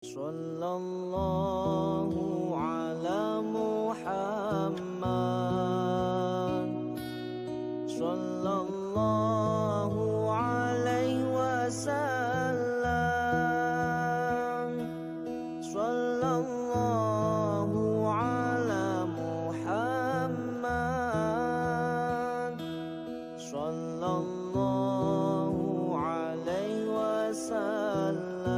Sallallahu ala Muhammad Sallallahu alaihi wasallam Sallallahu ala Muhammad Sallallahu alaihi wasallam.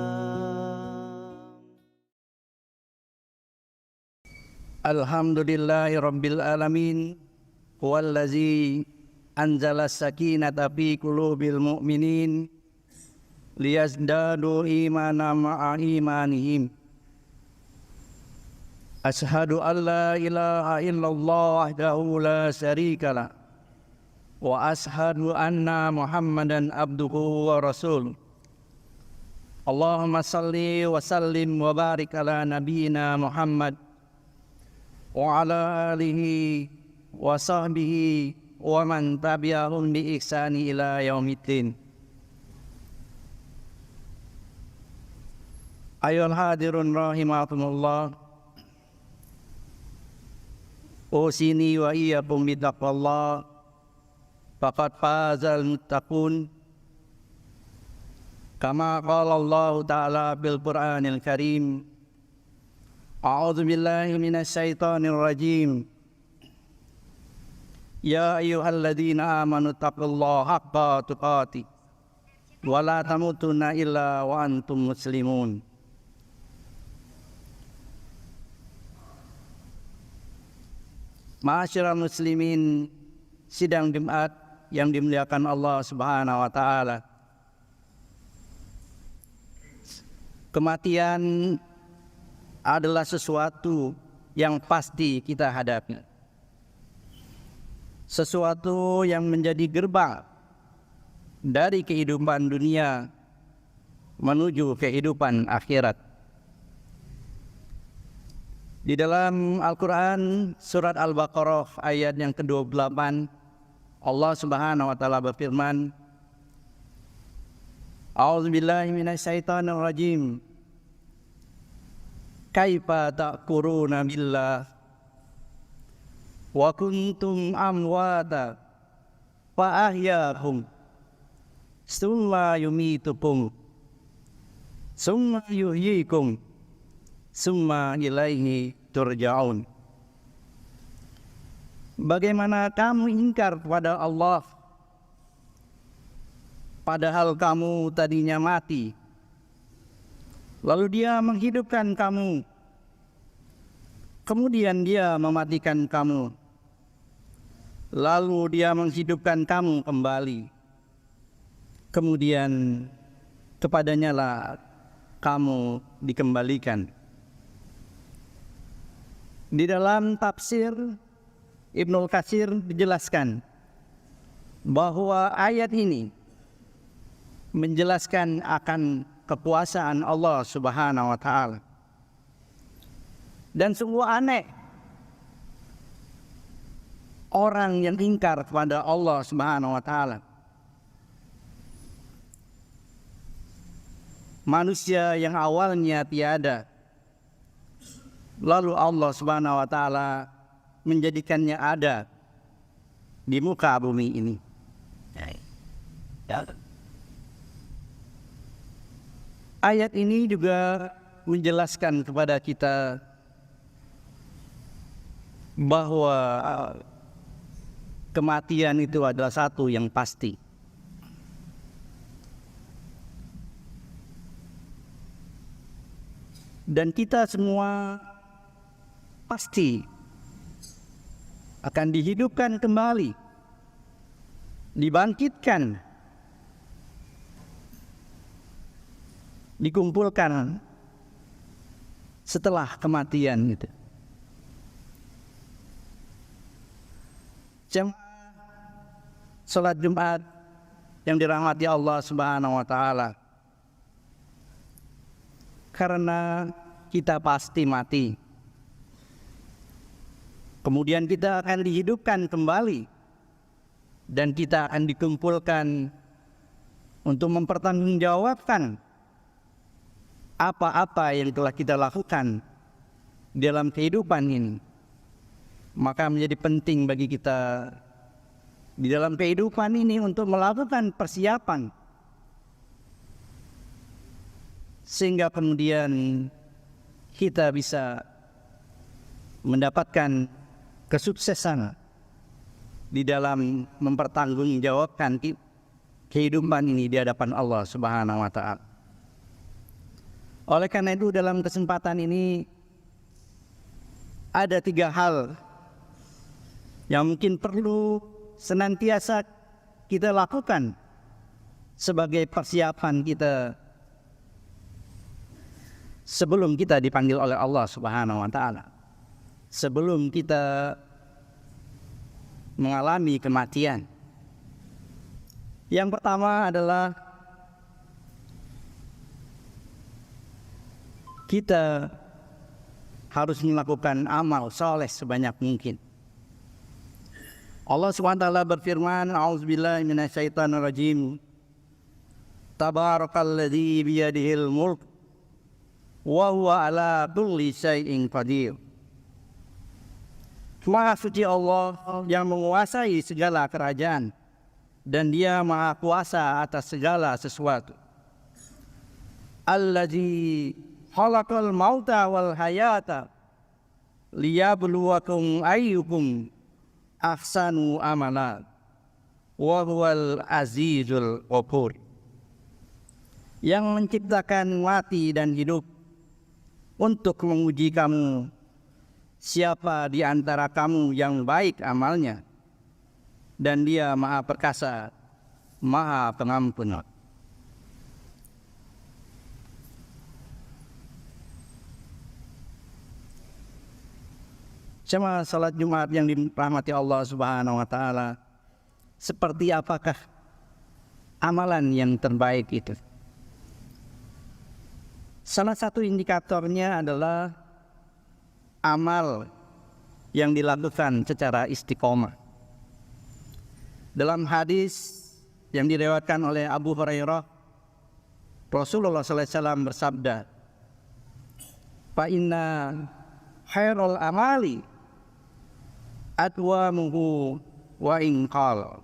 Alhamdulillahi Rabbil Alamin Huwallazi anzala sakinata fi qulubil mu'minin liyazdadu imana ma'a imanihim. Ashhadu an la ilaha illallah wahdahu la syarikalah wa ashhadu anna Muhammadan abduhu wa rasuluh. Allahumma salli wa sallim wa barik ala nabiyyina Muhammad wa ala alihi wa sahbihi wa man tabi'ahum bi ihsani ila yaumiddin. Ayol hadirun rahimakumullah, usini wa iyyakum bittaqwallah, faqad fazal muttaqun, kama qala Allah ta'ala bil Qur'anil Karim. A'udzu billahi minasyaitonir rajim. Ya ayyuhalladzina amanu taqullaha haqqa tuqatih wa la tamutunna illa wa antum muslimun. Ma'asyiral muslimin, sidang Jumat yang dimuliakan Allah Subhanahu wa taala. Kematian adalah sesuatu yang pasti kita hadapi, sesuatu yang menjadi gerbang dari kehidupan dunia menuju kehidupan akhirat. Di dalam Al-Quran surat Al-Baqarah ayat yang ke-28, Allah Subhanahu wa taala berfirman, A'udzubillahi minasyaitonir rajim. Kaifa ta'kuruna billah wa kuntum amwata fa ahyaakum summa yumitukum summa yuhyikum summa ilaihi turja'un. Bagaimana kamu ingkar kepada Allah padahal kamu tadinya mati, lalu Dia menghidupkan kamu, kemudian Dia mematikan kamu, lalu Dia menghidupkan kamu kembali, kemudian kepadanya lah kamu dikembalikan. Di dalam tafsir Ibnu Katsir dijelaskan bahwa ayat ini menjelaskan akan kekuasaan Allah Subhanahu wa taala. Dan sungguh aneh orang yang ingkar kepada Allah Subhanahu wa taala. Manusia yang awalnya tiada, lalu Allah Subhanahu wa taala menjadikannya ada di muka bumi ini. Ayat ini juga menjelaskan kepada kita bahwa kematian itu adalah satu yang pasti. Dan kita semua pasti akan dihidupkan kembali, dibangkitkan, dikumpulkan setelah kematian itu. Jemaah salat Jumat yang dirahmati Allah Subhanahu wa taala, karena kita pasti mati, kemudian kita akan dihidupkan kembali dan kita akan dikumpulkan untuk mempertanggungjawabkan apa-apa yang telah kita lakukan dalam kehidupan ini, maka menjadi penting bagi kita di dalam kehidupan ini untuk melakukan persiapan sehingga kemudian kita bisa mendapatkan kesuksesan di dalam mempertanggungjawabkan kehidupan ini di hadapan Allah Subhanahu wa Ta'ala. Oleh karena itu, dalam kesempatan ini ada 3 hal yang mungkin perlu senantiasa kita lakukan sebagai persiapan kita sebelum kita dipanggil oleh Allah Subhanahu wa Ta'ala, sebelum kita mengalami kematian. Yang pertama adalah kita harus melakukan amal soleh sebanyak mungkin. Allah SWT berfirman, A'udzubillahi minasyaitonirrajim. Tabarakalladzi biyadihil mulk wa huwa ala kulli syai'in qadir. Maha suci Allah yang menguasai segala kerajaan, dan Dia maha kuasa atas segala sesuatu. Allazi khalaqal mauta wal hayata liyabluwakum ayyukum ahsanu amala wa huwal azizul ghafur. Yang menciptakan mati dan hidup untuk menguji kamu, siapa di antara kamu yang baik amalnya, dan Dia maha perkasa, maha pengampun. Jemaah salat Jumat yang dirahmati Allah Subhanahu wa Ta'ala, seperti apakah amalan yang terbaik itu? Salah satu indikatornya adalah amal yang dilakukan secara istiqomah. Dalam hadis yang diriwayatkan oleh Abu Hurairah, Rasulullah SAW bersabda, "Fa inna khairul amali adwamuhu wa in qal."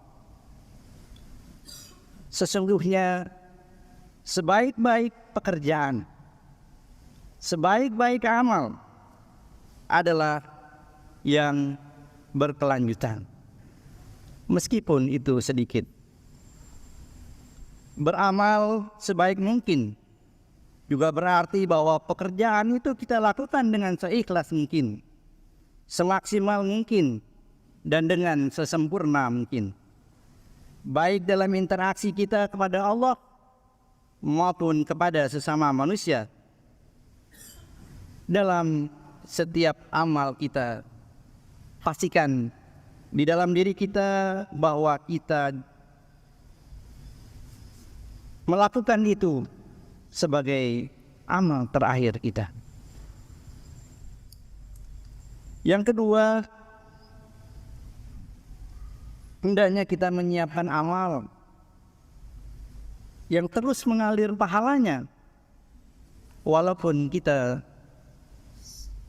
Sesungguhnya sebaik-baik pekerjaan, sebaik-baik amal adalah yang berkelanjutan, meskipun itu sedikit. Beramal sebaik mungkin juga berarti bahwa pekerjaan itu kita lakukan dengan seikhlas mungkin, semaksimal mungkin, dan dengan sesempurna mungkin, baik dalam interaksi kita kepada Allah maupun kepada sesama manusia. Dalam setiap amal kita, pastikan di dalam diri kita bahwa kita melakukan itu sebagai amal terakhir kita. Yang kedua, hendaknya kita menyiapkan amal yang terus mengalir pahalanya walaupun kita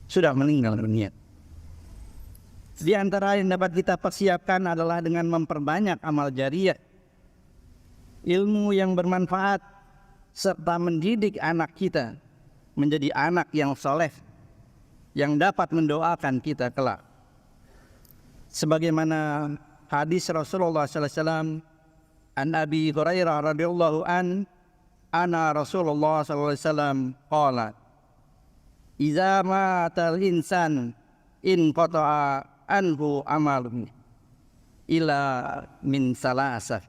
sudah meninggal dunia. Di antara yang dapat kita persiapkan adalah dengan memperbanyak amal jariyah, ilmu yang bermanfaat, serta mendidik anak kita menjadi anak yang soleh, yang dapat mendoakan kita kelak. Sebagaimana hadis Rasulullah SAW, an Abi Hurairah radhiyallahu an, ana Rasulullah SAW qala, "Idza matal insan in qata'a anhu amaluhu ila min salasah,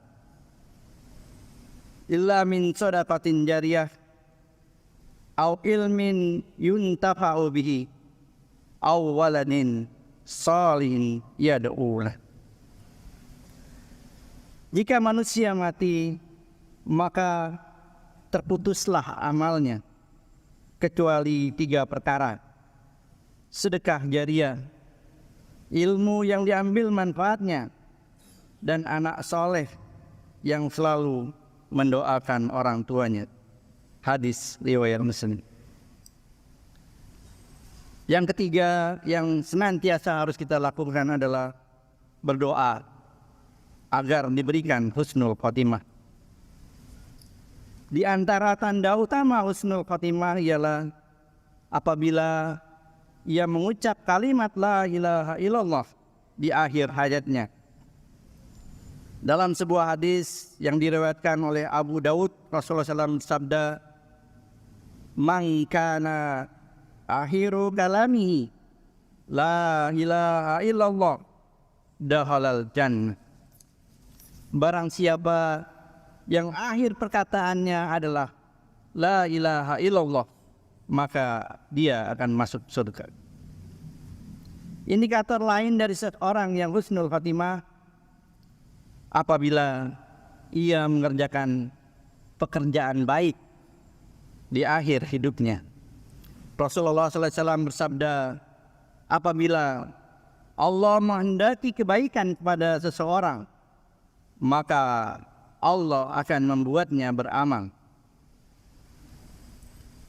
illa min sadaqatin jariyah aw ilmin yuntafa'u bihi aw waladin salihin yad'u lah." Jika manusia mati, maka terputuslah amalnya kecuali 3 perkara: sedekah jariyah, ilmu yang diambil manfaatnya, dan anak soleh yang selalu mendoakan orang tuanya. Hadis riwayat Muslim. Yang ketiga yang senantiasa harus kita lakukan adalah berdoa agar diberikan husnul khotimah. Di antara tanda utama husnul khotimah ialah apabila ia mengucap kalimat la ilaha illallah di akhir hayatnya. Dalam sebuah hadis yang diriwayatkan oleh Abu Daud, Rasulullah SAW bersabda, "Man kana akhiru kalamihi la ilaha illallah dakhalal jannah." Barang siapa yang akhir perkataannya adalah la ilaha illallah, maka dia akan masuk surga. Indikator lain dari seorang yang husnul khatimah apabila ia mengerjakan pekerjaan baik di akhir hidupnya. Rasulullah SAW bersabda, apabila Allah menghendaki kebaikan kepada seseorang, maka Allah akan membuatnya beramal.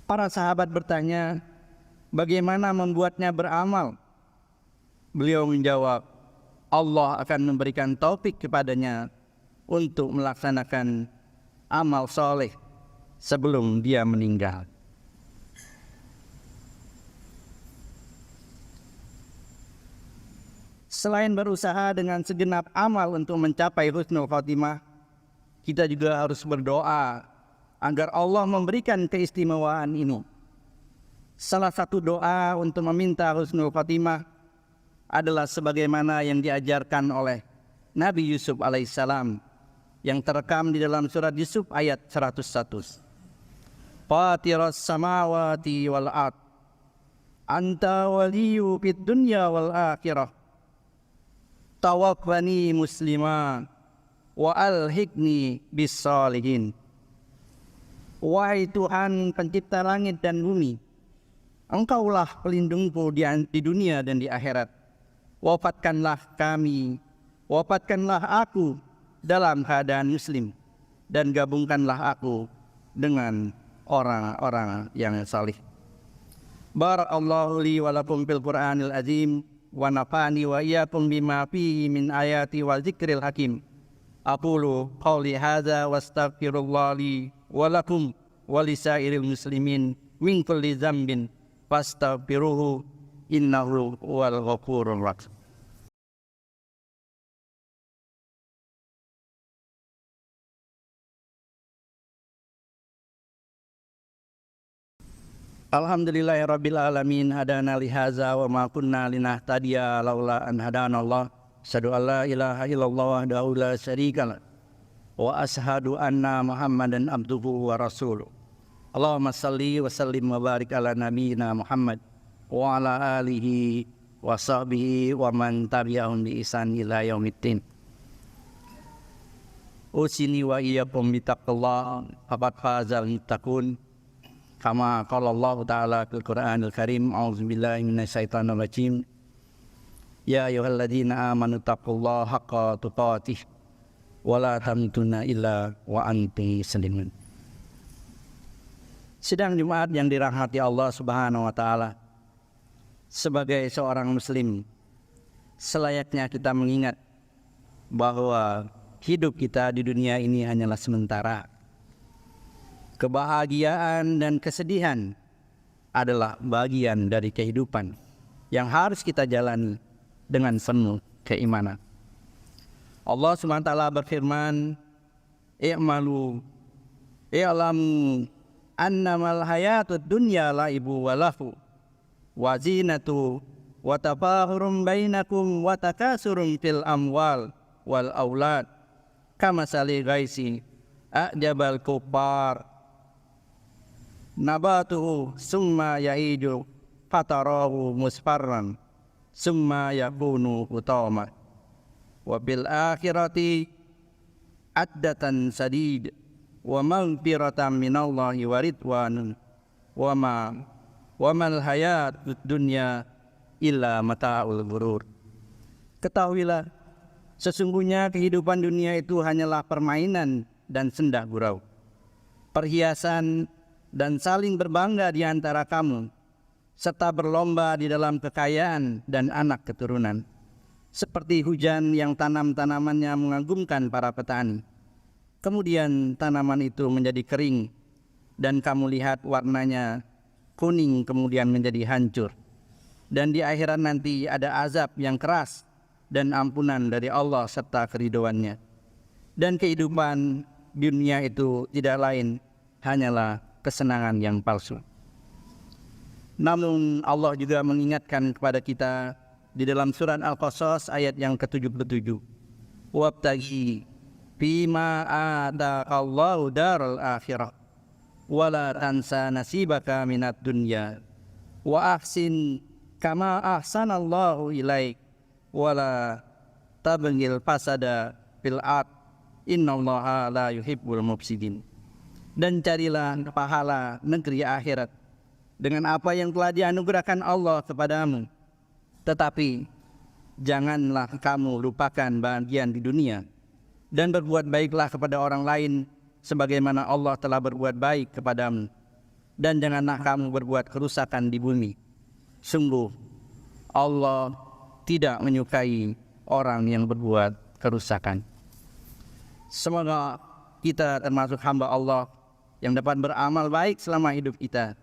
Para sahabat bertanya, bagaimana membuatnya beramal? Beliau menjawab, Allah akan memberikan taufik kepadanya untuk melaksanakan amal soleh sebelum dia meninggal. Selain berusaha dengan segenap amal untuk mencapai husnul khotimah, kita juga harus berdoa agar Allah memberikan keistimewaan ini. Salah satu doa untuk meminta husnul khotimah adalah sebagaimana yang diajarkan oleh Nabi Yusuf alaihissalam yang terekam di dalam surat Yusuf ayat 101. Fatiras samawati wal ard, anta waliyu fid dunya wal akhirah, tawaffani musliman wa alhiqni bis salihin. Wahai Tuhan pencipta langit dan bumi, Engkaulah pelindungku di dunia dan di akhirat. Wafatkanlah kami, wafatkanlah aku dalam keadaan muslim, dan gabungkanlah aku dengan orang-orang yang salih. Barakallahu li wa lakum fil Qur'anil azim wa nafa'ani wa iyyakum bima fihi min ayati wal dzikril hakim. Aqulu qawli hadza wastaghfirullah li wa lakum wa lisairil muslimin min kulli dzambin fastaghfiruhu innahu huwal ghafurur rahim. Alhamdulillahirabbil alamin, hadana li hadza wa ma kunna linahtadiya laula an hadanallah. Asyhadu an la ilaha illallah wahdahu la syarikalah wa asyhadu anna Muhammadan abduhu wa rasuluh. Allahumma shalli wa sallim wa barik ala nabiyyina Muhammad wa ala alihi wa sahbihi wa man tabi'ahum bi ihsan ila yaumiddin. Usini wa iyyakum bittaqillah faqad fazal muttaqun. Kama qala Allah Ta'ala fil Qur'anil Karim, a'udzubillahi minasyaitonir rajim. Ya ayyuhalladzina amanu taqullaha haqqa tuqatih wa la tamutunna illa wa antum muslimun. Sidang Jumat yang dirahmati Allah Subhanahu wa taala. Sebagai seorang muslim, selayaknya kita mengingat bahwa hidup kita di dunia ini hanyalah sementara. Kebahagiaan dan kesedihan adalah bagian dari kehidupan yang harus kita jalani dengan penuh keimanan. Allah SWT berfirman, "I'malu i'lamu annamal hayatud dunya laibu wa lahu wa zinatu wa tafahurum bainakum wa takasurum fil amwal wal aulad kamasali ghaisi a'jabal kuffar nabatuhu summa yaidu fatarahu musfarran summa yakunu hutama wa bil akhirati addatan sadid wa maghfiratan minallahi wa ridwanun wa mal hayatud dunya illa mata'ul ghurur." Ketahuilah, sesungguhnya kehidupan dunia itu hanyalah permainan dan senda gurau, perhiasan dan saling berbangga di antara kamu, serta berlomba di dalam kekayaan dan anak keturunan. Seperti hujan yang tanam-tanamannya mengagumkan para petani. Kemudian tanaman itu menjadi kering, dan kamu lihat warnanya kuning kemudian menjadi hancur. Dan di akhirat nanti ada azab yang keras dan ampunan dari Allah serta keridhoannya. Dan kehidupan dunia itu tidak lain hanyalah kesenangan yang palsu. Namun Allah juga mengingatkan kepada kita di dalam surat Al-Qasas ayat yang ke-77. Wabtaghi fima ataqallahu daral akhirah wala tansa nasibaka minad dunya wa ahsin kama ahsanallahu ilaik wala tabghil fasada fil ard innallaha la yuhibbul mufsidin. Dan carilah pahala negeri akhirat dengan apa yang telah dianugerahkan Allah kepadamu. Tetapi janganlah kamu lupakan bagian di dunia, dan berbuat baiklah kepada orang lain sebagaimana Allah telah berbuat baik kepadamu. Dan janganlah kamu berbuat kerusakan di bumi. Sungguh Allah tidak menyukai orang yang berbuat kerusakan. Semoga kita termasuk hamba Allah yang dapat beramal baik selama hidup kita,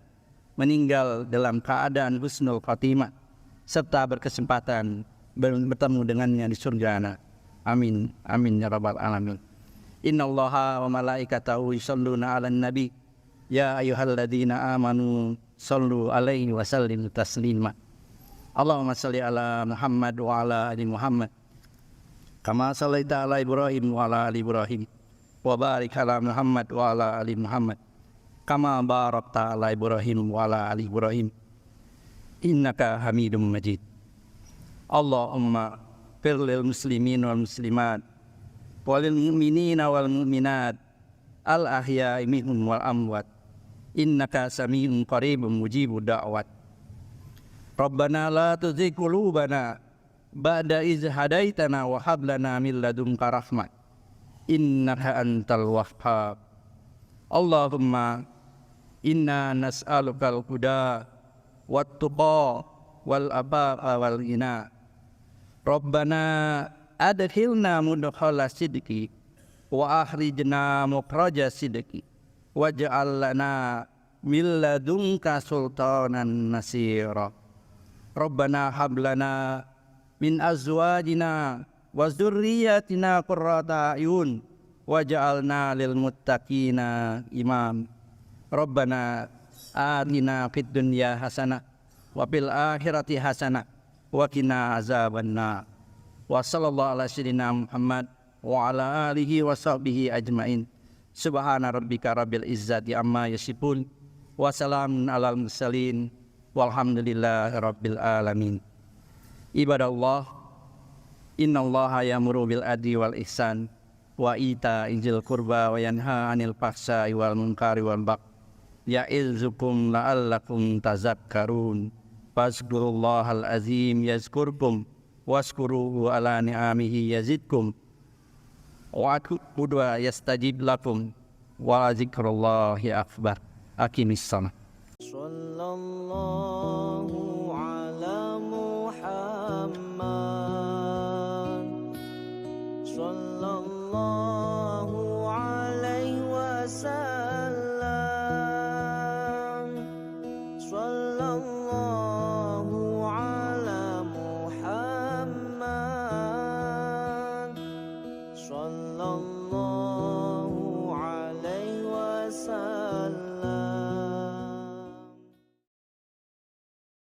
meninggal dalam keadaan husnul khatimah, serta berkesempatan bertemu dengannya di surga. Amin, amin ya rabbal alamin. Innallaha wa malaikatahu yusholluna 'alan nabi ya ayyuhalladzina amanu shollu 'alaihi wa sallimu taslima. Allahumma shalli ala Muhammad wa ala ali Muhammad kama shallaita ala Ibrahim wa ala ali Ibrahim wa barik ala Muhammad wa ala ali Muhammad kama barakta ala Ibrahim wa ala ali Ibrahim innaka Hamidum Majid. Allahumma fir lil muslimin wal muslimat walil mu'minina wal mu'minat al ahya'i minhum wal amwat innaka sami'un qaribun mujibud da'wat. Rabbana la tuzigh qulubana ba'da iz hadaitana wa hab lana min ladunka rahmah innaka antal wahhab. Allahumma inna nas'alukal huda wat tuqa wal afafa wal ghina. Rabbana adkhilna mudkhala sidqi wa akhrijna mukhraja sidqi waj'al lana min ladunka sultanan nasira. Rabbana hab lana min azwajina wa dzurriyyatina qurrata a'yun waj'alna lil muttaqina imam. Rabbana atina fid dunya hasanah wa fil akhirati hasanah wa qina azabannar. Wa sallallahu ala sayyidina Muhammad wa ala alihi wa sahbihi ajmain. Subhana rabbika rabbil izzati amma yasifun wa salamun alal mursalin walhamdulillahi rabbil alamin. Ibadallah, innallaha ya'muru bil adli wal ihsan wa ita'izil qurba wa yanha 'anil fahsya'i wal munkari wal baghi ya'izukum la'allakum tazakkarun. Fazkurullahal azim yazkurkum waskuruhu ala ni'amihi yazidkum wa udwa yastajib lakum wa zikrullahi akbar. Aqimis shalah. Sallallahu ala Muhammad sallallahu alaihi wasallam. Sallallahu ala Muhammad sallallahu